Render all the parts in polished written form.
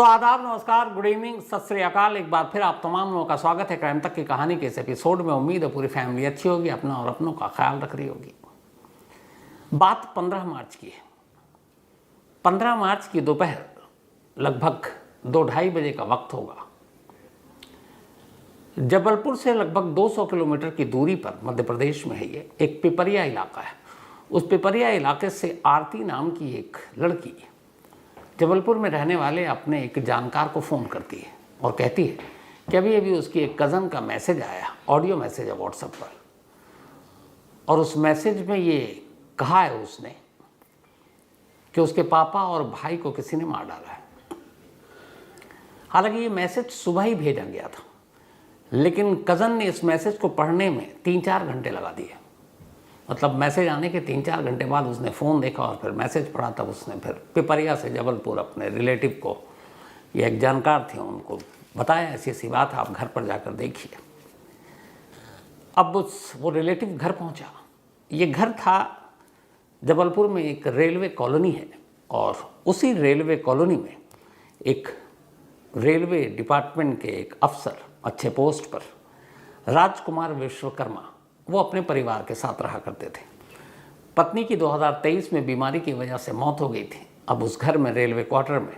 तो आदाब, नमस्कार, गुड इवनिंग, सत श्री अकाल। एक बार फिर आप तमाम लोगों का स्वागत है क्राइम तक की कहानी के इस एपिसोड में। उम्मीद है पूरी फैमिली अच्छी होगी, अपना और अपनों का ख्याल रख रही होगी। बात 15 मार्च की है। 15 मार्च की दोपहर लगभग 2-2:30 बजे का वक्त होगा। जबलपुर से लगभग 200 किलोमीटर की दूरी पर मध्य प्रदेश में है ये एक पिपरिया इलाका है। उस पिपरिया इलाके से आरती नाम की एक लड़की जबलपुर में रहने वाले अपने एक जानकार को फ़ोन करती है और कहती है कि अभी अभी उसकी एक कज़न का मैसेज आया, ऑडियो मैसेज है व्हाट्सएप पर, और उस मैसेज में ये कहा है उसने कि उसके पापा और भाई को किसी ने मार डाला है। हालांकि ये मैसेज सुबह ही भेजा गया था, लेकिन कज़न ने इस मैसेज को पढ़ने में 3-4 घंटे लगा दिए। मतलब मैसेज आने के 3-4 घंटे बाद उसने फ़ोन देखा और फिर मैसेज पढ़ा। तब उसने फिर पिपरिया से जबलपुर अपने रिलेटिव को, ये एक जानकार थे, उनको बताया ऐसी ऐसी बात है, आप घर पर जाकर देखिए। अब वो रिलेटिव घर पहुंचा। ये घर था जबलपुर में, एक रेलवे कॉलोनी है, और उसी रेलवे कॉलोनी में एक रेलवे डिपार्टमेंट के एक अफसर अच्छे पोस्ट पर, राजकुमार विश्वकर्मा, वो अपने परिवार के साथ रहा करते थे। पत्नी की 2023 में बीमारी की वजह से मौत हो गई थी। अब उस घर में, रेलवे क्वार्टर में,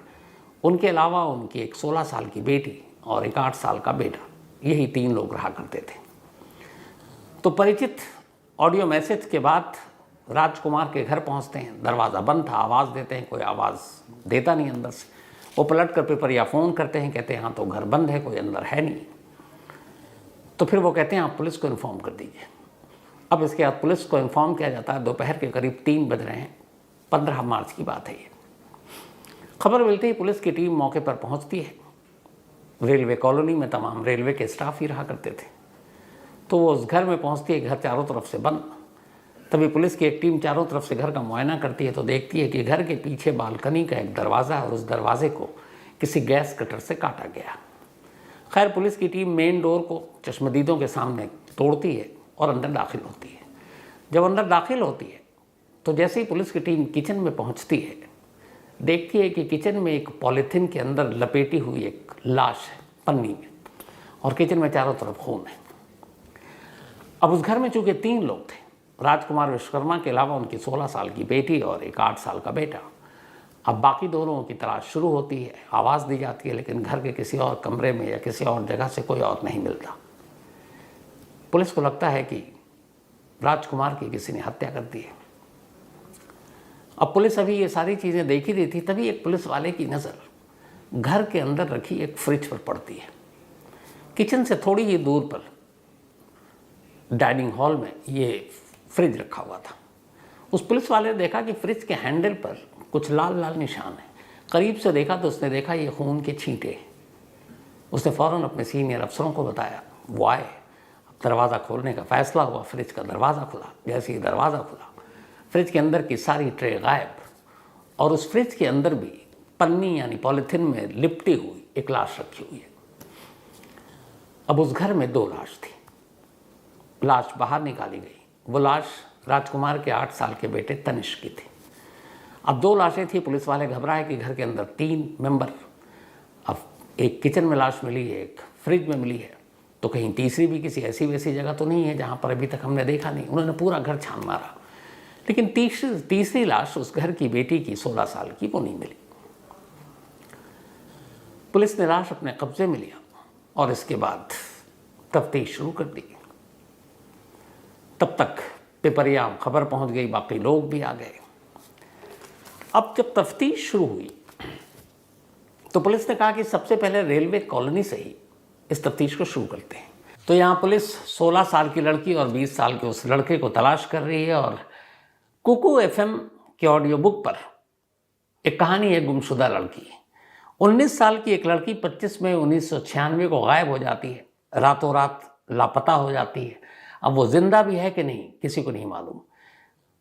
उनके अलावा उनकी एक 16 साल की बेटी और एक 8 साल का बेटा, यही 3 लोग रहा करते थे। तो परिचित ऑडियो मैसेज के बाद राजकुमार के घर पहुंचते हैं। दरवाज़ा बंद था, आवाज़ देते हैं, कोई आवाज़ देता नहीं अंदर से। वो पलट कर पिपरिया फ़ोन करते हैं, कहते हैं हाँ तो घर बंद है, कोई अंदर है नहीं। तो फिर वो कहते हैं आप पुलिस को इन्फॉर्म कर दीजिए। अब इसके बाद पुलिस को इन्फॉर्म किया जाता है। दोपहर के करीब 3 बज रहे हैं, 15 मार्च की बात है ये। खबर मिलते ही पुलिस की टीम मौके पर पहुंचती है। रेलवे कॉलोनी में तमाम रेलवे के स्टाफ ही रहा करते थे। तो वो उस घर में पहुंचती है, घर चारों तरफ से बंद। तभी पुलिस की एक टीम चारों तरफ से घर का मुआयना करती है तो देखती है कि घर के पीछे बालकनी का एक दरवाज़ा है और उस दरवाजे को किसी गैस कटर से काटा गया। खैर, पुलिस की टीम मेन डोर को चश्मदीदों के सामने तोड़ती है और अंदर दाखिल होती है। जब अंदर दाखिल होती है तो जैसे ही पुलिस की टीम किचन में पहुंचती है, देखती है कि किचन में एक पॉलीथीन के अंदर लपेटी हुई एक लाश है, पन्नी में, और किचन में चारों तरफ खून है। अब उस घर में चूंकि 3 लोग थे, राजकुमार विश्वकर्मा के अलावा उनकी 16 साल की बेटी और एक 8 साल का बेटा। अब बाकी 2 लोगों की तलाश शुरू होती है, आवाज़ दी जाती है, लेकिन घर के किसी और कमरे में या किसी और जगह से कोई और नहीं मिलता। पुलिस को लगता है कि राजकुमार की किसी ने हत्या कर दी है। अब पुलिस अभी ये सारी चीज़ें देख ही रही थी, तभी एक पुलिस वाले की नज़र घर के अंदर रखी एक फ्रिज पर पड़ती है। किचन से थोड़ी ही दूर पर डाइनिंग हॉल में ये फ्रिज रखा हुआ था। उस पुलिस वाले ने देखा कि फ्रिज के हैंडल पर कुछ लाल लाल निशान है। करीब से देखा तो उसने देखा ये खून के छींटे। उसने फ़ौरन अपने सीनियर अफसरों को बताया। वो आए, दरवाज़ा खोलने का फ़ैसला हुआ। फ्रिज का दरवाज़ा खुला। जैसे ही दरवाज़ा खुला, फ्रिज के अंदर की सारी ट्रे गायब, और उस फ्रिज के अंदर भी पन्नी यानी पॉलीथीन में लिपटी हुई एक लाश रखी हुई है। अब उस घर में 2 लाश थी। लाश बाहर निकाली गई। वो लाश राजकुमार के 8 साल के बेटे तनिष्क की थी। अब 2 लाशें थी। पुलिस वाले घबराए कि घर के अंदर 3 मेंबर, अब एक किचन में लाश मिली है, एक फ्रिज में मिली है, तो कहीं तीसरी भी किसी ऐसी वैसी जगह तो नहीं है जहाँ पर अभी तक हमने देखा नहीं। उन्होंने पूरा घर छान मारा, लेकिन तीसरी लाश उस घर की बेटी की 16 साल की, वो नहीं मिली। पुलिस ने लाश अपने कब्जे में लिया और इसके बाद तफ्तीश शुरू कर दी। तब तक पिपरिया खबर पहुंच गई, बाकी लोग भी आ गए। अब जब तफ्तीश शुरू हुई तो पुलिस ने कहा कि सबसे पहले रेलवे कॉलोनी से ही इस तफ्तीश को शुरू करते हैं। तो यहाँ पुलिस 16 साल की लड़की और 20 साल के उस लड़के को तलाश कर रही है, और कुकू एफएम के ऑडियो बुक पर एक कहानी है गुमशुदा लड़की। 19 साल की एक लड़की 25 मई 1996 को गायब हो जाती है, रातों रात लापता हो जाती है। अब वो जिंदा भी है कि नहीं, किसी को नहीं मालूम।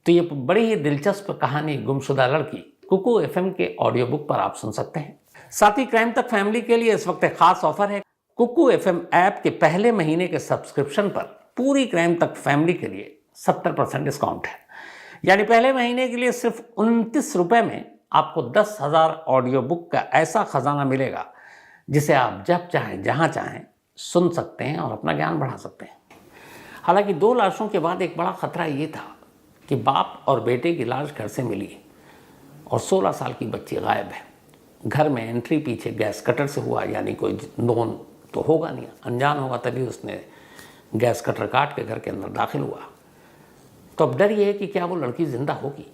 तो ये बड़ी ही दिलचस्प कहानी गुमशुदा लड़की कुकू एफएम के ऑडियो बुक पर आप सुन सकते हैं। साथ ही क्राइम तक फैमिली के लिए इस वक्त एक खास ऑफर है। कुकू एफएम ऐप के पहले महीने के सब्सक्रिप्शन पर पूरी क्राइम तक फैमिली के लिए 70% डिस्काउंट है। यानी पहले महीने के लिए सिर्फ 29 रुपये में आपको 10,000 ऑडियो बुक का ऐसा खजाना मिलेगा जिसे आप जब चाहें जहाँ चाहें सुन सकते हैं और अपना ज्ञान बढ़ा सकते हैं। हालांकि 2 लाशों के बाद एक बड़ा खतरा ये था कि बाप और बेटे की लाश घर से मिली और 16 साल की बच्ची गायब है। घर में एंट्री पीछे गैस कटर से हुआ, यानी कोई नोन तो होगा नहीं, अनजान होगा तभी उसने गैस कटर काट के घर के अंदर दाखिल हुआ। तो अब डर ये है कि क्या वो लड़की जिंदा होगी,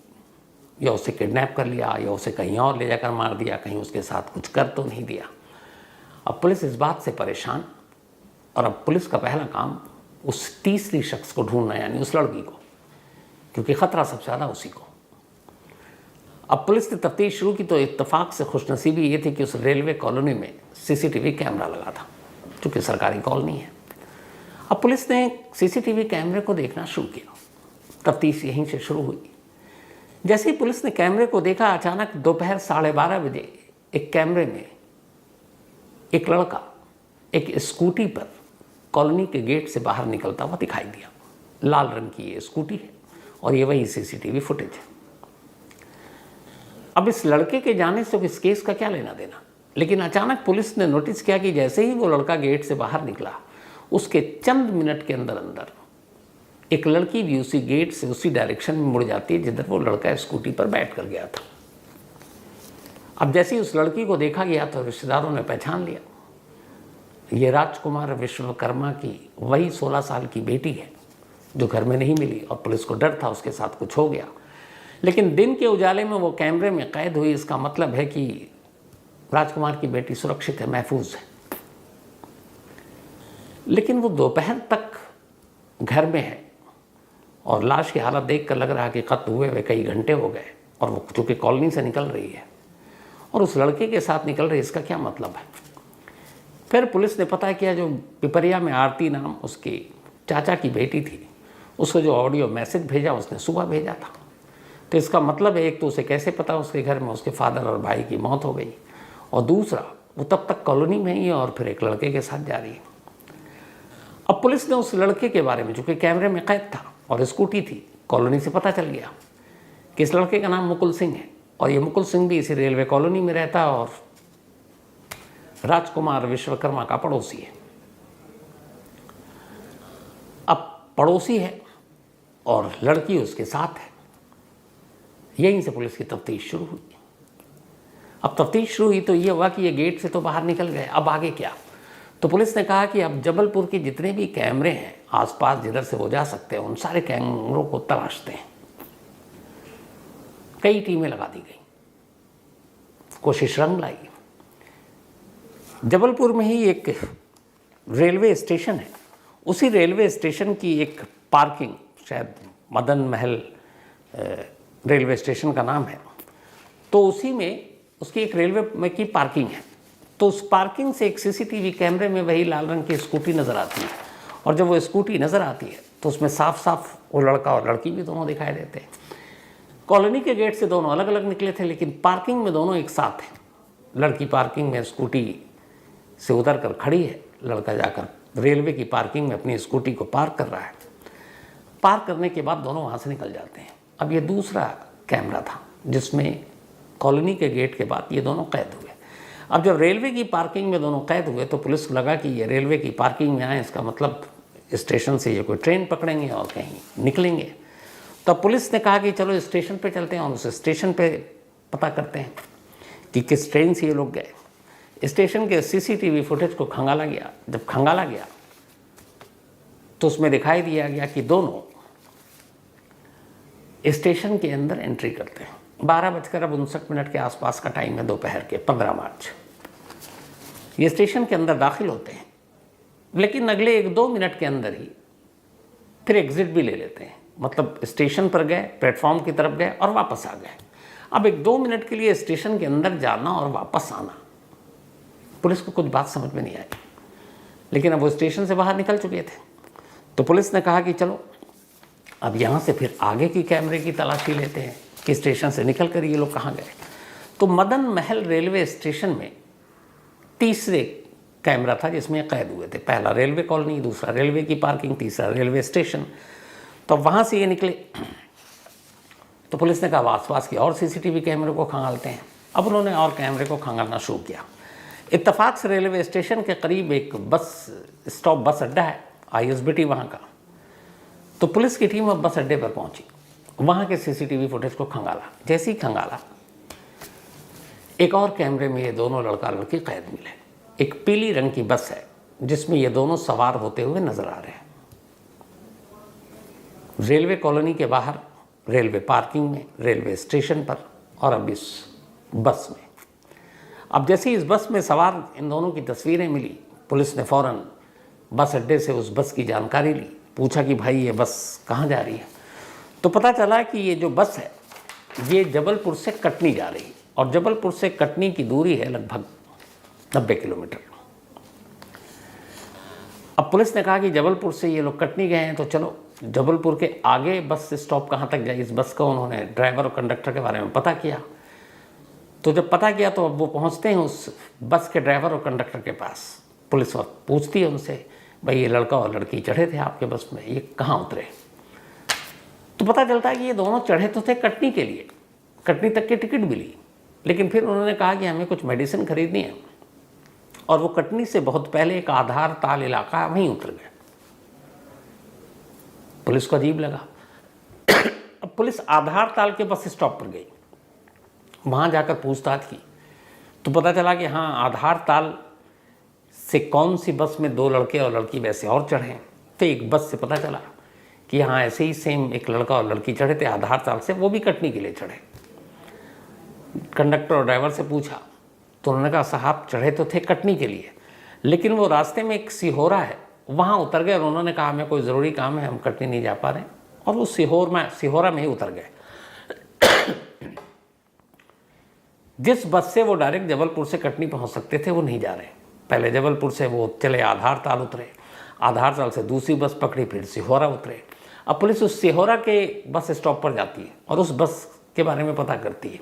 या उसे किडनैप कर लिया, या उसे कहीं और ले जाकर मार दिया, कहीं उसके साथ कुछ कर तो नहीं दिया। अब पुलिस इस बात से परेशान, और अब पुलिस का पहला काम उस तीसरी शख्स को ढूंढना, यानी उस लड़की को, क्योंकि खतरा सबसे ज़्यादा उसी को। अब पुलिस ने तफ्तीश शुरू की तो इत्तेफाक से खुशनसीबी ये थी कि उस रेलवे कॉलोनी में सीसीटीवी कैमरा लगा था, चूँकि सरकारी कॉलोनी है। अब पुलिस ने सीसीटीवी कैमरे को देखना शुरू किया, तफ्तीश यहीं से शुरू हुई। जैसे ही पुलिस ने कैमरे को देखा, अचानक दोपहर 12:30 बजे एक कैमरे में एक लड़का एक स्कूटी पर कॉलोनी के गेट से बाहर निकलता हुआ दिखाई दिया। लाल रंग की ये स्कूटी है और ये वही सीसीटीवी फुटेज है। अब इस लड़के के जाने से इस केस का क्या लेना देना, लेकिन अचानक पुलिस ने नोटिस किया कि जैसे ही वो लड़का गेट से बाहर निकला, उसके चंद मिनट के अंदर अंदर एक लड़की भी उसी गेट से उसी डायरेक्शन में मुड़ जाती है जिधर वो लड़का स्कूटी पर बैठ कर गया था। अब जैसे ही उस लड़की को देखा गया तो रिश्तेदारों ने पहचान लिया, ये राजकुमार विश्वकर्मा की वही 16 साल की बेटी है जो घर में नहीं मिली, और पुलिस को डर था उसके साथ कुछ हो गया। लेकिन दिन के उजाले में वो कैमरे में कैद हुई, इसका मतलब है कि राजकुमार की बेटी सुरक्षित है, महफूज है। लेकिन वो दोपहर तक घर में है और लाश की हालत देखकर लग रहा है कि कत्ल हुए हुए कई घंटे हो गए, और वो चूँकि कॉलोनी से निकल रही है और उस लड़के के साथ निकल रही है, इसका क्या मतलब है। फिर पुलिस ने पता किया, जो पिपरिया में आरती नाम उसकी चाचा की बेटी थी, उसको जो ऑडियो मैसेज भेजा उसने सुबह भेजा था। तो इसका मतलब है, एक तो उसे कैसे पता उसके घर में उसके फादर और भाई की मौत हो गई, और दूसरा वो तब तक कॉलोनी में ही है और फिर एक लड़के के साथ जा रही है। अब पुलिस ने उस लड़के के बारे में, चूँकि कैमरे में कैद था और स्कूटी थी, कॉलोनी से पता चल गया कि इस लड़के का नाम मुकुल सिंह है, और ये मुकुल सिंह भी इसी रेलवे कॉलोनी में रहता है और राजकुमार विश्वकर्मा का पड़ोसी है। अब पड़ोसी है और लड़की उसके साथ है, यहीं से पुलिस की तफ्तीश शुरू हुई। अब तफ्तीश शुरू हुई तो ये हुआ कि ये गेट से तो बाहर निकल गए, अब आगे क्या। तो पुलिस ने कहा कि अब जबलपुर के जितने भी कैमरे हैं आसपास जिधर से वो जा सकते हैं, उन सारे कैमरों को तलाशते हैं। कई टीमें लगा दी गई, कोशिश रंग लाई। जबलपुर में ही एक रेलवे स्टेशन है, उसी रेलवे स्टेशन की एक पार्किंग, शायद मदन महल रेलवे स्टेशन का नाम है, तो उसी में उसकी एक रेलवे में की पार्किंग है। तो उस पार्किंग से एक सीसीटीवी कैमरे में वही लाल रंग की स्कूटी नज़र आती है, और जब वो स्कूटी नज़र आती है तो उसमें साफ साफ वो लड़का और लड़की भी दोनों दिखाई देते हैं। कॉलोनी के गेट से दोनों अलग अलग निकले थे, लेकिन पार्किंग में दोनों एक साथ हैं। लड़की पार्किंग में स्कूटी से उतर कर खड़ी है, लड़का जाकर रेलवे की पार्किंग में अपनी स्कूटी को पार्क कर रहा है। पार्क करने के बाद दोनों वहाँ से निकल जाते हैं। अब ये दूसरा कैमरा था जिसमें कॉलोनी के गेट के बाद ये दोनों कैद हुए। अब जब रेलवे की पार्किंग में दोनों कैद हुए तो पुलिस को लगा कि ये रेलवे की पार्किंग में आए, इसका मतलब स्टेशन से ये कोई ट्रेन पकड़ेंगे और कहीं निकलेंगे। तो पुलिस ने कहा कि चलो स्टेशन पे चलते हैं और उस स्टेशन पे पता करते हैं कि किस ट्रेन से ये लोग गए। स्टेशन के सीसीटीवी फुटेज को खंगाला गया। जब खंगाला गया तो उसमें दिखाई दिया गया कि दोनों स्टेशन के अंदर एंट्री करते हैं। 12:59 के आसपास का टाइम है, दोपहर के 15 मार्च। ये स्टेशन के अंदर दाखिल होते हैं, लेकिन अगले 1-2 मिनट के अंदर ही फिर एग्जिट भी ले लेते हैं। मतलब स्टेशन पर गए, प्लेटफॉर्म की तरफ गए और वापस आ गए। अब 1-2 मिनट के लिए स्टेशन के अंदर जाना और वापस आना, पुलिस को कुछ बात समझ में नहीं आई। लेकिन अब वो स्टेशन से बाहर निकल चुके थे, तो पुलिस ने कहा कि चलो अब यहाँ से फिर आगे की कैमरे की तलाशी लेते हैं कि स्टेशन से निकल कर ये लोग कहाँ गए। तो मदन महल रेलवे स्टेशन में तीसरे कैमरा था जिसमें कैद हुए थे। पहला रेलवे कॉलोनी, दूसरा रेलवे की पार्किंग, तीसरा रेलवे स्टेशन। तो वहाँ से ये निकले तो पुलिस ने कहा आसपास की और सीसीटीवी कैमरे को खंगालते हैं। अब उन्होंने और कैमरे को खंगालना शुरू किया। इत्तेफाक से रेलवे स्टेशन के करीब एक बस स्टॉप, बस अड्डा है ISBT वहाँ का। तो पुलिस की टीम अब बस अड्डे पर पहुंची, वहाँ के सीसीटीवी फुटेज को खंगाला। जैसे ही खंगाला, एक और कैमरे में ये दोनों लड़का लड़की कैद मिले। एक पीली रंग की बस है जिसमें ये दोनों सवार होते हुए नजर आ रहे हैं। रेलवे कॉलोनी के बाहर, रेलवे पार्किंग में, रेलवे स्टेशन पर, और अब इस बस में। अब जैसे इस बस में सवार इन दोनों की तस्वीरें मिली, पुलिस ने फौरन बस अड्डे से उस बस की जानकारी ली। पूछा कि भाई ये बस कहाँ जा रही है? तो पता चला कि ये जो बस है ये जबलपुर से कटनी जा रही है, और जबलपुर से कटनी की दूरी है लगभग 90 किलोमीटर। अब पुलिस ने कहा कि जबलपुर से ये लोग कटनी गए हैं, तो चलो जबलपुर के आगे बस स्टॉप कहाँ तक जाए। इस बस का उन्होंने ड्राइवर और कंडक्टर के बारे में पता किया। तो जब पता किया तो अब वो पहुँचते हैं उस बस के ड्राइवर और कंडक्टर के पास। पुलिस वक्त पूछती है उनसे, भाई ये लड़का और लड़की चढ़े थे आपके बस में, ये कहाँ उतरे? तो पता चलता है कि ये दोनों चढ़े तो थे कटनी के लिए, कटनी तक की टिकट मिली, लेकिन फिर उन्होंने कहा कि हमें कुछ मेडिसिन खरीदनी है, और वो कटनी से बहुत पहले एक आधार ताल इलाका वहीं उतर गए। पुलिस को अजीब लगा। अब पुलिस आधार ताल के बस स्टॉप पर गई, वहाँ जाकर पूछताछ की, तो पता चला कि हाँ, आधार ताल से कौन सी बस में दो लड़के और लड़की वैसे और चढ़े। तो एक बस से पता चला कि हाँ, ऐसे ही सेम एक लड़का और लड़की चढ़े थे आधार ताल से, वो भी कटनी के लिए चढ़े। कंडक्टर और ड्राइवर से पूछा तो उन्होंने कहा साहब चढ़े तो थे कटनी के लिए, लेकिन वो रास्ते में एक सिहोरा है वहाँ उतर गए, और उन्होंने कहा हमें कोई ज़रूरी काम है, हम कटनी नहीं जा पा रहे, और वो सिहोरा में ही उतर गए। जिस बस से वो डायरेक्ट जबलपुर से कटनी पहुँच सकते थे वो नहीं जा रहे। पहले जबलपुर से वो चले आधार ताल उतरे, आधार ताल से दूसरी बस पकड़ी, फिर सिहोरा उतरे। अब पुलिस उस सिहोरा के बस स्टॉप पर जाती है और उस बस के बारे में पता करती है।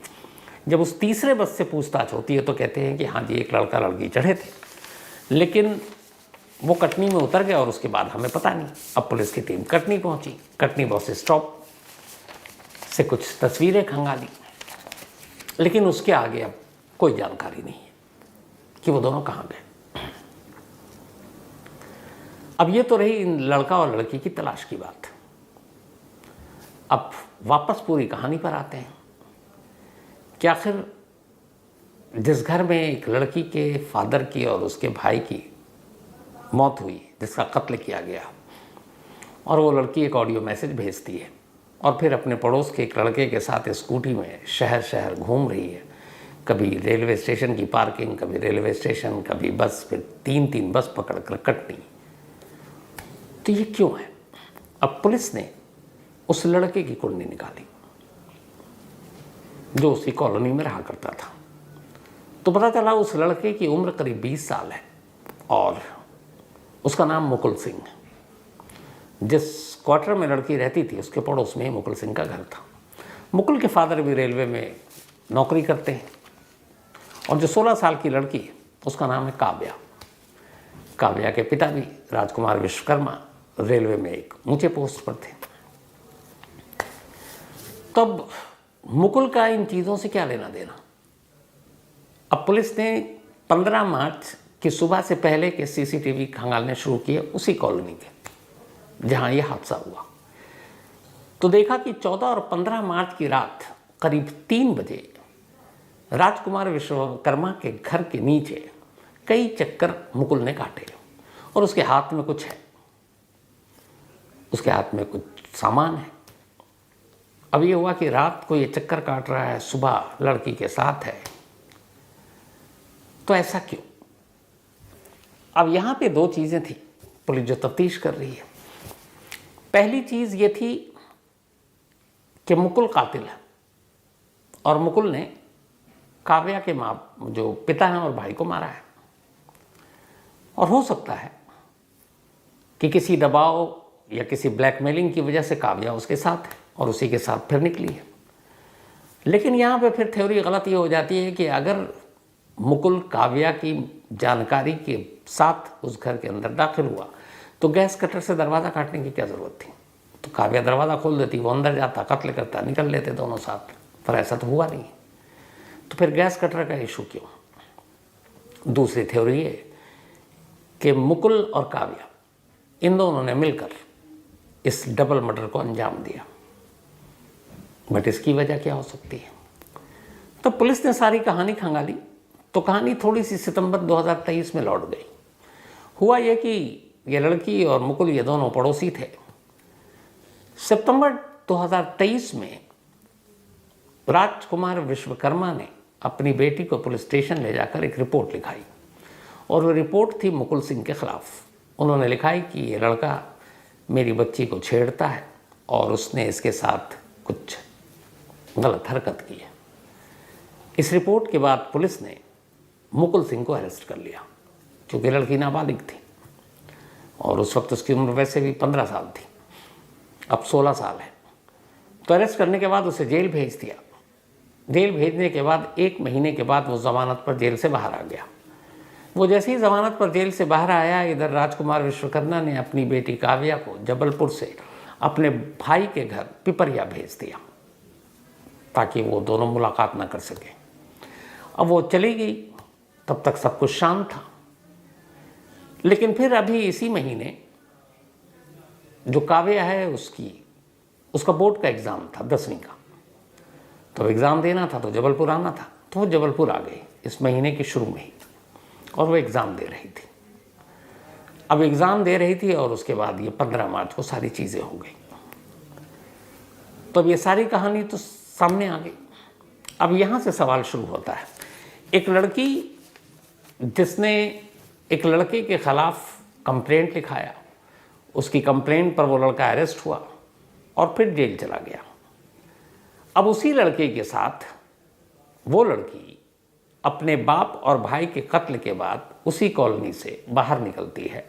जब उस तीसरे बस से पूछताछ होती है तो कहते हैं कि हाँ जी, एक लड़का लड़की चढ़े थे, लेकिन वो कटनी में उतर गए और उसके बाद हमें पता नहीं। अब पुलिस की टीम कटनी पहुंची, कटनी बस स्टॉप से कुछ तस्वीरें खंगाली, लेकिन उसके आगे अब कोई जानकारी नहीं है कि वो दोनों कहाँ गए। अब ये तो रही इन लड़का और लड़की की तलाश की बात। अब वापस पूरी कहानी पर आते हैं कि आखिर जिस घर में एक लड़की के फादर की और उसके भाई की मौत हुई, जिसका कत्ल किया गया, और वो लड़की एक ऑडियो मैसेज भेजती है और फिर अपने पड़ोस के एक लड़के के साथ स्कूटी में शहर शहर घूम रही है, कभी रेलवे स्टेशन की पार्किंग, कभी रेलवे स्टेशन, कभी बस, फिर 3-3 बस पकड़कर कटनी। तो ये क्यों है? अब पुलिस ने उस लड़के की कुंडली निकाली जो उसी कॉलोनी में रहा करता था। तो पता चला उस लड़के की उम्र करीब 20 साल है और उसका नाम मुकुल सिंह है। जिस क्वार्टर में लड़की रहती थी उसके पड़ोस में ही मुकुल सिंह का घर था। मुकुल के फादर भी रेलवे में नौकरी करते हैं, और जो 16 साल की लड़की है उसका नाम है काव्या। काव्या के पिता भी राजकुमार विश्वकर्मा रेलवे में एक ऊंचे पोस्ट पर थे। तब मुकुल का इन चीज़ों से क्या लेना देना? अब पुलिस ने 15 मार्च की सुबह से पहले के सीसीटीवी खंगालने शुरू किए उसी कॉलोनी के जहां यह हादसा हुआ। तो देखा कि 14 और 15 मार्च की रात करीब 3 बजे राजकुमार विश्वकर्मा के घर के नीचे कई चक्कर मुकुल ने काटे, और उसके हाथ में कुछ है, उसके हाथ में कुछ सामान है। अब ये हुआ कि रात को ये चक्कर काट रहा है, सुबह लड़की के साथ है, तो ऐसा क्यों? अब यहां पे 2 चीजें थी पुलिस जो तफ्तीश कर रही है। पहली चीज ये थी कि मुकुल कातिल है और मुकुल ने काव्या के जो पिता हैं और भाई को मारा है, और हो सकता है कि किसी दबाव या किसी ब्लैकमेलिंग की वजह से काव्या उसके साथ है और उसी के साथ फिर निकली है। लेकिन यहाँ पे फिर थ्योरी गलत ये हो जाती है कि अगर मुकुल काव्या की जानकारी के साथ उस घर के अंदर दाखिल हुआ तो गैस कटर से दरवाज़ा काटने की क्या ज़रूरत थी? तो काव्या दरवाज़ा खोल देती, वो अंदर जाता, कत्ल करता, निकल लेते दोनों साथ, पर ऐसा तो हुआ नहीं। तो फिर गैस कटर का इशू क्यों? दूसरी थ्योरी है कि मुकुल और काव्या इन दोनों ने मिलकर इस डबल मर्डर को अंजाम दिया। बट इसकी वजह क्या हो सकती है? तो पुलिस ने सारी कहानी खंगाली, तो कहानी थोड़ी सी सितंबर 2023 में लौट गई। हुआ यह कि ये लड़की और मुकुल ये दोनों पड़ोसी थे। सितंबर 2023 में राजकुमार विश्वकर्मा ने अपनी बेटी को पुलिस स्टेशन ले जाकर एक रिपोर्ट लिखाई, और वो रिपोर्ट थी मुकुल सिंह के खिलाफ। उन्होंने लिखा है कि ये लड़का मेरी बच्ची को छेड़ता है और उसने इसके साथ कुछ गलत हरकत की है। इस रिपोर्ट के बाद पुलिस ने मुकुल सिंह को अरेस्ट कर लिया, क्योंकि लड़की नाबालिग थी और उस वक्त उसकी उम्र वैसे भी 15 साल थी, अब 16 साल है। तो अरेस्ट करने के बाद उसे जेल भेज दिया। जेल भेजने के बाद 1 महीने के बाद वो ज़मानत पर जेल से बाहर आ गया। वो जैसे ही ज़मानत पर जेल से बाहर आया, इधर राजकुमार विश्वकर्मा ने अपनी बेटी काव्या को जबलपुर से अपने भाई के घर पिपरिया भेज दिया, ताकि वो दोनों मुलाकात ना कर सके। अब वो चली गई, तब तक सब कुछ शांत था। लेकिन फिर अभी इसी महीने जो काव्या है उसका बोर्ड का एग्ज़ाम था 10वीं का, तो एग्ज़ाम देना था, तो जबलपुर आना था। तो वो जबलपुर आ गई इस महीने के शुरू में ही, और वो एग्ज़ाम दे रही थी। अब एग्ज़ाम दे रही थी और उसके बाद ये 15 मार्च को सारी चीज़ें हो गई। तो अब ये सारी कहानी तो सामने आ गई। अब यहाँ से सवाल शुरू होता है, एक लड़की जिसने एक लड़के के ख़िलाफ़ कंप्लेंट लिखाया, उसकी कंप्लेंट पर वो लड़का अरेस्ट हुआ और फिर जेल चला गया। अब उसी लड़के के साथ वो लड़की अपने बाप और भाई के कत्ल के बाद उसी कॉलोनी से बाहर निकलती है,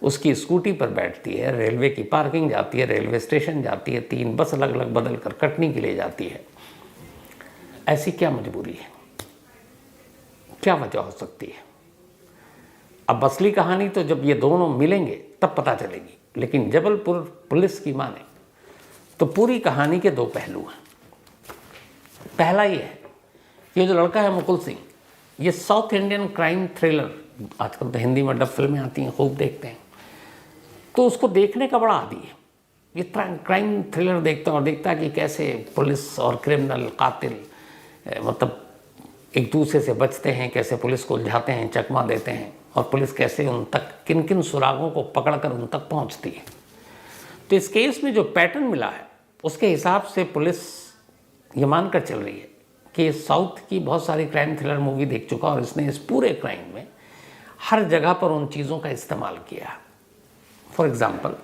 उसकी स्कूटी पर बैठती है, रेलवे की पार्किंग जाती है, रेलवे स्टेशन जाती है, 3 बस अलग अलग बदल कर कटनी के लिए जाती है। ऐसी क्या मजबूरी है? क्या वजह हो सकती है? अब असली कहानी तो जब ये दोनों मिलेंगे तब पता चलेगी, लेकिन जबलपुर पुलिस की माने तो पूरी कहानी के 2 पहलू हैं। पहला ये है, ये जो लड़का है मुकुल सिंह, ये साउथ इंडियन क्राइम थ्रिलर, आजकल तो हिंदी में डब फिल्में आती हैं, खूब देखते हैं, तो उसको देखने का बड़ा आदी है। ये क्राइम थ्रिलर देखता है और देखता है कि कैसे पुलिस और क्रिमिनल कातिल मतलब एक दूसरे से बचते हैं, कैसे पुलिस को उलझाते हैं, चकमा देते हैं, और पुलिस कैसे उन तक किन किन सुरागों को पकड़कर उन तक पहुंचती है। तो इस केस में जो पैटर्न मिला है उसके हिसाब से पुलिस ये मानकर चल रही है कि साउथ की बहुत सारी क्राइम थ्रिलर मूवी देख चुका और इसने इस पूरे क्राइम में हर जगह पर उन चीज़ों का इस्तेमाल किया। फॉर एग्ज़ाम्पल,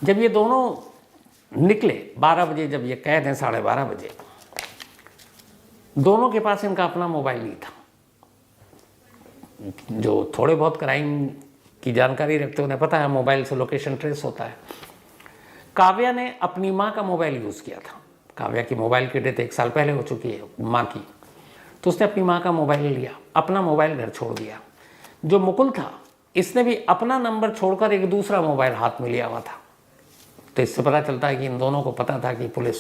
जब ये दोनों निकले 12 बजे, जब ये कैद हैं 12:30 बजे, दोनों के पास इनका अपना मोबाइल नहीं था। जो थोड़े बहुत क्राइम की जानकारी रखते उन्हें पता है मोबाइल से लोकेशन ट्रेस होता है। काव्या ने अपनी माँ का मोबाइल यूज़ किया था। काव्या की मोबाइल की डेथ 1 साल पहले हो चुकी है माँ की, तो उसने अपनी माँ का मोबाइल लिया, अपना मोबाइल घर छोड़ दिया। जो मुकुल था इसने भी अपना नंबर छोड़कर एक दूसरा मोबाइल हाथ में लिया हुआ था। तो इससे पता चलता है कि इन दोनों को पता था कि पुलिस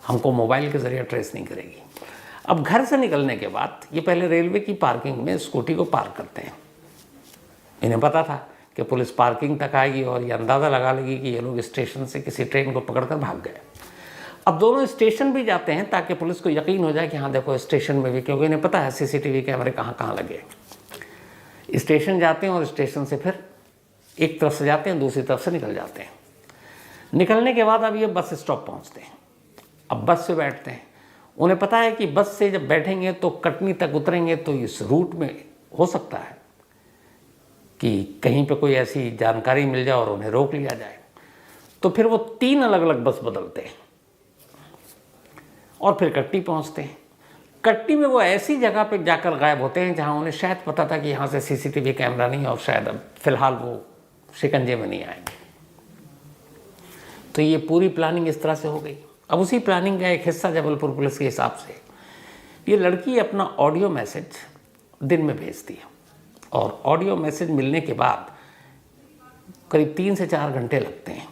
हमको मोबाइल के ज़रिए ट्रेस नहीं करेगी। अब घर से निकलने के बाद ये पहले रेलवे की पार्किंग में स्कूटी को पार्क करते हैं। इन्हें पता था कि पुलिस पार्किंग तक आएगी और ये अंदाज़ा लगा लेगी कि ये लोग स्टेशन से किसी ट्रेन को पकड़कर भाग गए। अब दोनों स्टेशन भी जाते हैं ताकि पुलिस को यकीन हो जाए कि हाँ देखो स्टेशन में भी, क्योंकि इन्हें पता है सीसीटीवी कैमरे कहाँ कहाँ लगे। स्टेशन जाते हैं और स्टेशन से फिर एक तरफ से जाते हैं, दूसरी तरफ से निकल जाते हैं। निकलने के बाद अब ये बस स्टॉप पहुँचते हैं। अब बस से बैठते हैं। उन्हें पता है कि बस से जब बैठेंगे तो कटनी तक उतरेंगे तो इस रूट में हो सकता है कि कहीं पे कोई ऐसी जानकारी मिल जाए और उन्हें रोक लिया जाए। तो फिर वो 3 अलग अलग बस बदलते हैं और फिर कटनी पहुंचते हैं। कटनी में वो ऐसी जगह पे जाकर गायब होते हैं जहां उन्हें शायद पता था कि यहाँ से सीसीटीवी कैमरा नहीं और शायद अब फिलहाल वो शिकंजे में नहीं आएंगे। तो ये पूरी प्लानिंग इस तरह से हो गई। अब उसी प्लानिंग का एक हिस्सा जबलपुर पुलिस के हिसाब से ये लड़की अपना ऑडियो मैसेज दिन में भेजती है और ऑडियो मैसेज मिलने के बाद करीब 3 से 4 घंटे लगते हैं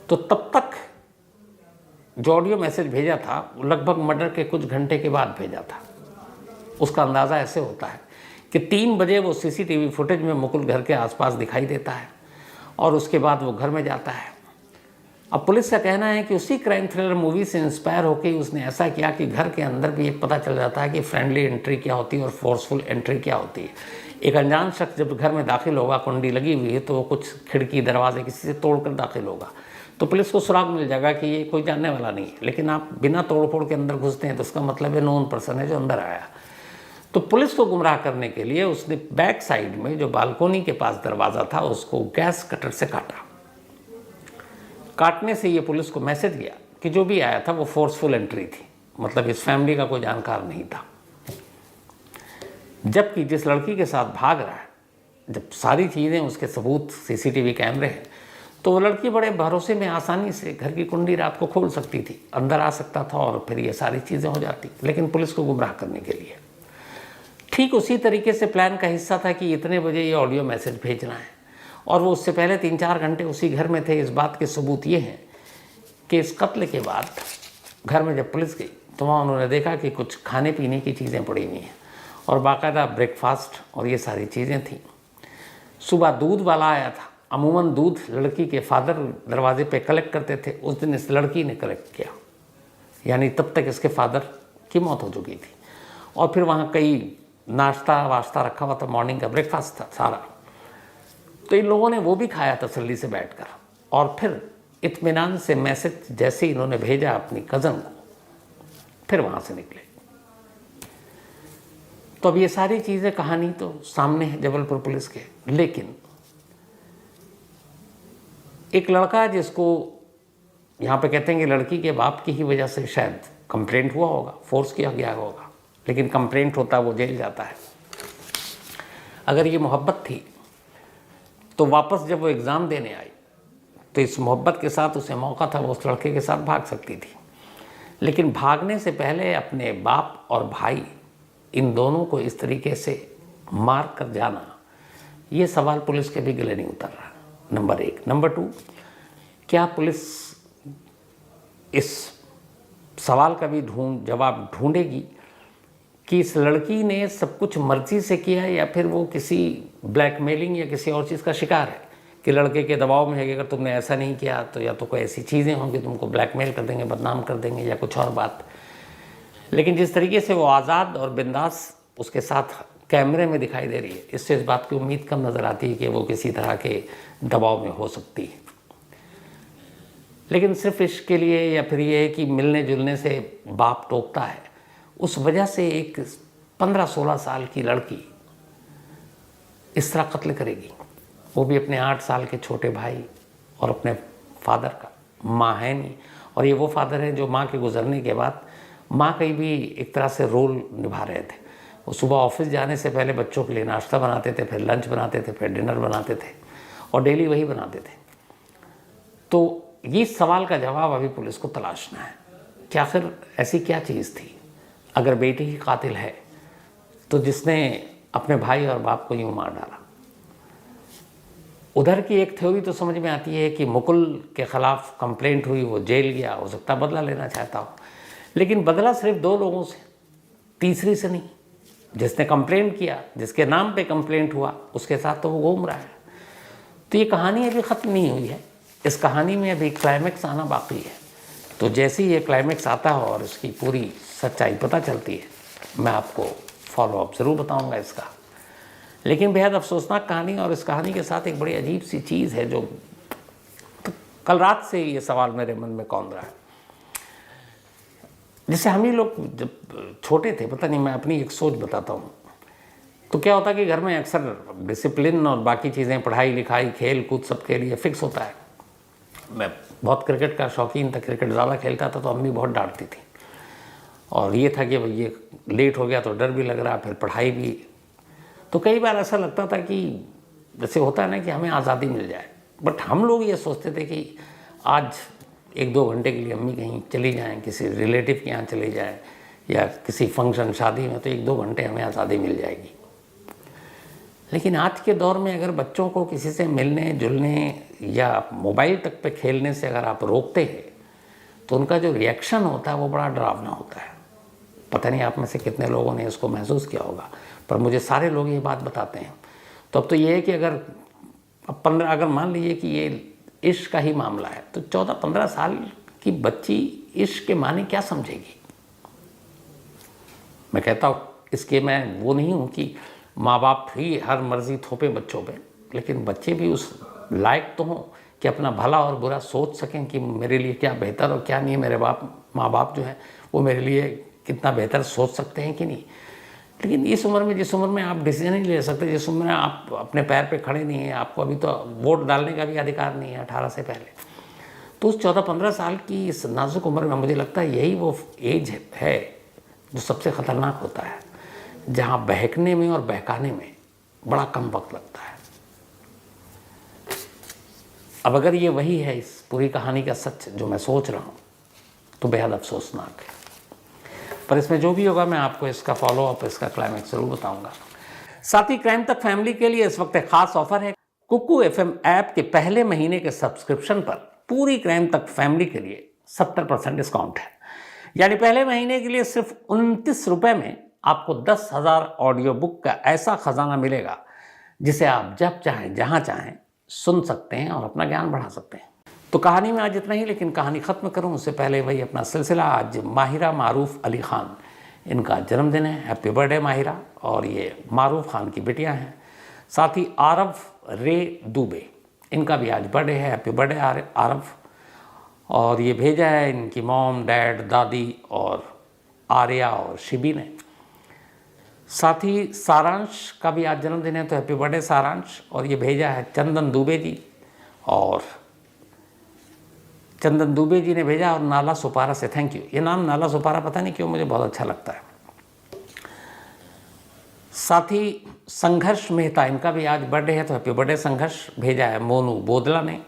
तो तब तक जो ऑडियो मैसेज भेजा था लगभग मर्डर के कुछ घंटे के बाद भेजा था। उसका अंदाज़ा ऐसे होता है कि 3 बजे वो सीसीटीवी फुटेज में मुकुल घर के आसपास दिखाई देता है और उसके बाद वो घर में जाता है। अब पुलिस का कहना है कि उसी क्राइम थ्रिलर मूवी से इंस्पायर होकर उसने ऐसा किया कि घर के अंदर भी एक पता चल जाता है कि फ्रेंडली एंट्री क्या होती है और फोर्सफुल एंट्री क्या होती है। एक अनजान शख्स जब घर में दाखिल होगा, कुंडी लगी हुई है, तो वो कुछ खिड़की दरवाजे किसी से तोड़कर दाखिल होगा तो पुलिस को सुराग मिल जाएगा कि ये कोई जानने वाला नहीं है। लेकिन आप बिना तोड़फोड़ के अंदर घुसते हैं तो उसका मतलब है नोन पर्सन है जो अंदर आया। तो पुलिस को गुमराह करने के लिए उसने बैक साइड में जो बालकोनी के पास दरवाज़ा था उसको गैस कटर से काटा। काटने से ये पुलिस को मैसेज गया कि जो भी आया था वो फोर्सफुल एंट्री थी, मतलब इस फैमिली का कोई जानकार नहीं था। जबकि जिस लड़की के साथ भाग रहा है, जब सारी चीज़ें उसके सबूत सीसीटीवी कैमरे हैं, तो वो लड़की बड़े भरोसे में आसानी से घर की कुंडी रात को खोल सकती थी, अंदर आ सकता था और फिर ये सारी चीज़ें हो जाती, लेकिन पुलिस को गुमराह करने के लिए। ठीक उसी तरीके से प्लान का हिस्सा था कि इतने बजे ये ऑडियो मैसेज भेजना है और वो उससे पहले 3-4 घंटे उसी घर में थे। इस बात के सबूत ये हैं कि इस कत्ल के बाद घर में जब पुलिस गई तो वहाँ उन्होंने देखा कि कुछ खाने पीने की चीज़ें पड़ी हुई हैं और बाकायदा ब्रेकफास्ट और ये सारी चीज़ें थीं। सुबह दूध वाला आया था। अमूमन दूध लड़की के फादर दरवाजे पे कलेक्ट करते थे, उस दिन इस लड़की ने कलेक्ट किया, यानी तब तक इसके फादर की मौत हो चुकी थी। और फिर वहाँ कई नाश्ता वाश्ता रखा हुआ था, मॉर्निंग का ब्रेकफास्ट था सारा, तो इन लोगों ने वो भी खाया तसल्ली से बैठकर। और फिर इत्मीनान से मैसेज जैसे ही इन्होंने भेजा अपनी कज़न को, फिर वहाँ से निकले। तो अब ये सारी चीज़ें, कहानी तो सामने है जबलपुर पुलिस के, लेकिन एक लड़का जिसको यहाँ पे कहते हैं कि लड़की के बाप की ही वजह से शायद कंप्लेंट हुआ होगा, फोर्स किया गया होगा, लेकिन कंप्लेंट होता वो जेल जाता है। अगर ये मोहब्बत थी तो वापस जब वो एग्ज़ाम देने आई तो इस मोहब्बत के साथ उसे मौका था वो उस लड़के के साथ भाग सकती थी, लेकिन भागने से पहले अपने बाप और भाई इन दोनों को इस तरीके से मार कर जाना, ये सवाल पुलिस के भी गले नहीं उतर रहा, नंबर 1। नंबर 2, क्या पुलिस इस सवाल का भी जवाब ढूंढेगी कि इस लड़की ने सब कुछ मर्जी से किया है या फिर वो किसी ब्लैकमेलिंग या किसी और चीज़ का शिकार है, कि लड़के के दबाव में है कि अगर तुमने ऐसा नहीं किया तो या तो कोई ऐसी चीज़ें होंगी, तुमको ब्लैकमेल कर देंगे, बदनाम कर देंगे या कुछ और बात। लेकिन जिस तरीके से वो आज़ाद और बिंदास उसके साथ कैमरे में दिखाई दे रही है, इससे इस बात की उम्मीद कम नज़र आती है कि वो किसी तरह के दबाव में हो सकती है। लेकिन सिर्फ इश्क के लिए या फिर ये कि मिलने जुलने से बाप टोकता है, उस वजह से एक 15-16 साल की लड़की इस तरह कत्ल करेगी, वो भी अपने 8 साल के छोटे भाई और अपने फादर का। माँ है नहीं, और ये वो फादर है जो माँ के गुजरने के बाद माँ का भी एक तरह से रोल निभा रहे थे। वो सुबह ऑफिस जाने से पहले बच्चों के लिए नाश्ता बनाते थे, फिर लंच बनाते थे, फिर डिनर बनाते थे और डेली वही बनाते थे। तो ये सवाल का जवाब अभी पुलिस को तलाशना है कि आखिर ऐसी क्या चीज़ थी, अगर बेटी ही कातिल है तो जिसने अपने भाई और बाप को यूँ मार डाला। उधर की एक थ्योरी तो समझ में आती है कि मुकुल के ख़िलाफ़ कंप्लेंट हुई, वो जेल गया, हो सकता बदला लेना चाहता हो, लेकिन बदला सिर्फ 2 लोगों से, तीसरी से नहीं। जिसने कंप्लेंट किया, जिसके नाम पे कंप्लेंट हुआ, उसके साथ तो वो घूम रहा है। तो ये कहानी अभी ख़त्म नहीं हुई है, इस कहानी में अभी क्लाइमेक्स आना बाकी है। तो जैसे ही ये क्लाइमेक्स आता है और इसकी पूरी सच्चाई पता चलती है, मैं आपको फॉलो अप ज़रूर बताऊंगा इसका। लेकिन बेहद अफसोसनाक कहानी, और इस कहानी के साथ एक बड़ी अजीब सी चीज़ है जो तो कल रात से ये सवाल मेरे मन में कौंध रहा है। जैसे हम ही लोग जब छोटे थे, पता नहीं, मैं अपनी एक सोच बताता हूँ, तो क्या होता है कि घर में अक्सर डिसिप्लिन और बाकी चीज़ें, पढ़ाई लिखाई खेल कूद सबके लिए फ़िक्स होता है। मैं बहुत क्रिकेट का शौकीन था, क्रिकेट ज़्यादा खेलता था, तो अम्मी बहुत डांटती थी। और ये था कि भाई ये लेट हो गया तो डर भी लग रहा, फिर पढ़ाई भी। तो कई बार ऐसा लगता था कि जैसे होता है ना कि हमें आज़ादी मिल जाए, बट हम लोग ये सोचते थे कि आज 1-2 घंटे के लिए अम्मी कहीं चली जाएं, किसी रिलेटिव के यहाँ चली जाएं या किसी फंक्शन शादी में, तो 1-2 घंटे हमें आज़ादी मिल जाएगी। लेकिन आज के दौर में अगर बच्चों को किसी से मिलने जुलने या मोबाइल तक पे खेलने से अगर आप रोकते हैं तो उनका जो रिएक्शन होता है वो बड़ा डरावना होता है। पता नहीं आप में से कितने लोगों ने इसको महसूस किया होगा, पर मुझे सारे लोग ये बात बताते हैं। तो अब तो ये है कि अगर मान लीजिए कि ये इश्क का ही मामला है तो 14-15 साल की बच्ची इश्क के माने क्या समझेगी। मैं कहता हूँ इसके मैं वो नहीं हूँ कि माँ बाप ही हर मर्जी थोपे बच्चों पे, लेकिन बच्चे भी उस लायक तो हों कि अपना भला और बुरा सोच सकें कि मेरे लिए क्या बेहतर और क्या नहीं। मेरे माँ बाप जो है वो मेरे लिए कितना बेहतर सोच सकते हैं कि नहीं। लेकिन इस उम्र में, जिस उम्र में आप डिसीजन नहीं ले सकते, जिस उम्र में आप अपने पैर पे खड़े नहीं हैं, आपको अभी तो वोट डालने का भी अधिकार नहीं है 18 से पहले, तो उस 14-15 साल की इस नाजुक उम्र में मुझे लगता है यही वो एज है जो सबसे ख़तरनाक होता है, जहाँ बहकने में और बहकाने में बड़ा कम वक्त लगता है। अब अगर ये वही है इस पूरी कहानी का सच जो मैं सोच रहा हूँ तो बेहद अफसोसनाक है। पर इसमें जो भी होगा मैं आपको इसका फॉलोअप, इसका क्लाइमेक्स जरूर बताऊंगा। साथ ही क्राइम तक फैमिली के लिए इस वक्त एक खास ऑफर है। कुकू FM ऐप के पहले महीने के सब्सक्रिप्शन पर पूरी क्राइम तक फैमिली के लिए 70% डिस्काउंट है। यानी पहले महीने के लिए सिर्फ 29 रुपये में आपको 10,000 ऑडियो बुक का ऐसा खजाना मिलेगा जिसे आप जब चाहें जहां चाहें सुन सकते हैं और अपना ज्ञान बढ़ा सकते हैं। तो कहानी में आज इतना ही, लेकिन कहानी ख़त्म करूं उससे पहले वही अपना सिलसिला। आज माहिरा मारूफ अली ख़ान, इनका जन्मदिन है। Happy birthday Mahira. और ये मारूफ ख़ान की बेटियां हैं। साथ ही आरव रे दुबे, इनका भी आज बर्थडे है। Happy birthday Aarav. और ये भेजा है इनकी मॉम, डैड, दादी और आर्या और शिबी ने। साथ ही सारांश का भी आज जन्मदिन है, तो हैप्पी बर्थडे सारांश। और ये भेजा है चंदन दुबे जी, और चंदन दुबे जी ने भेजा। और नाला सुपारा से थैंक यू। ये नाम नाला सुपारा पता नहीं क्यों मुझे बहुत अच्छा लगता है। साथ ही संघर्ष मेहता, इनका भी आज बर्थडे है, तो हैप्पी बर्थडे संघर्ष। भेजा है मोनू बोदला ने।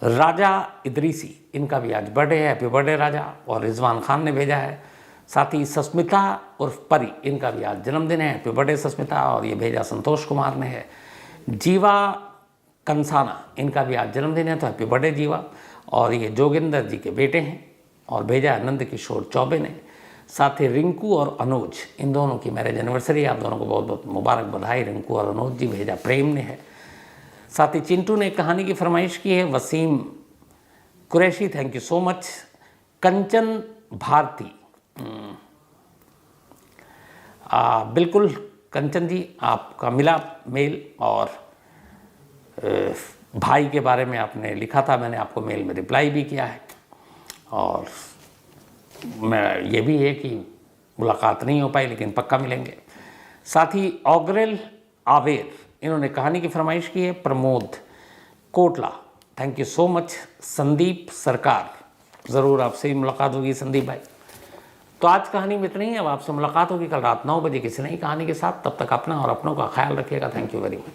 राजा इदरीसी, इनका भी आज बर्थडे है, हैप्पी बर्थडे राजा। और रिजवान खान ने भेजा है। साथ ही सस्मिता उर्फ परी, इनका भी आज जन्मदिन है, हैप्पी बर्थडे सस्मिता। और ये भेजा संतोष कुमार ने है। जीवा कंसाना, इनका भी आज जन्मदिन है, तो हैप्पी बर्थडे जीवा। और ये जोगिंदर जी के बेटे हैं। और भेजा है नंद किशोर चौबे ने। साथ ही रिंकू और अनुज, इन दोनों की मैरिज एनिवर्सरी, आप दोनों को बहुत बहुत मुबारक बधाई। रिंकू और अनुज जी। भेजा प्रेम ने है। साथ ही चिंटू ने कहानी की फरमाइश की है। Wasim Qureshi, thank you so much. Kanchan Bharti, बिल्कुल कंचन जी, आपका मिला मेल। और भाई के बारे में आपने लिखा था, मैंने आपको मेल में रिप्लाई भी किया है। और मैं ये भी है कि मुलाकात नहीं हो पाई, लेकिन पक्का मिलेंगे। साथ ही ऑगरेल आवेर, इन्होंने कहानी की फरमाइश की है। Pramod Kotla, thank you so much. Sandeep सरकार, ज़रूर आपसे ही मुलाकात होगी संदीप भाई। तो आज कहानी में इतना ही। अब आपसे मुलाकात होगी कल रात 9 बजे किसी नई कहानी के साथ। तब तक अपना और अपनों का ख्याल रखिएगा। Thank you very much.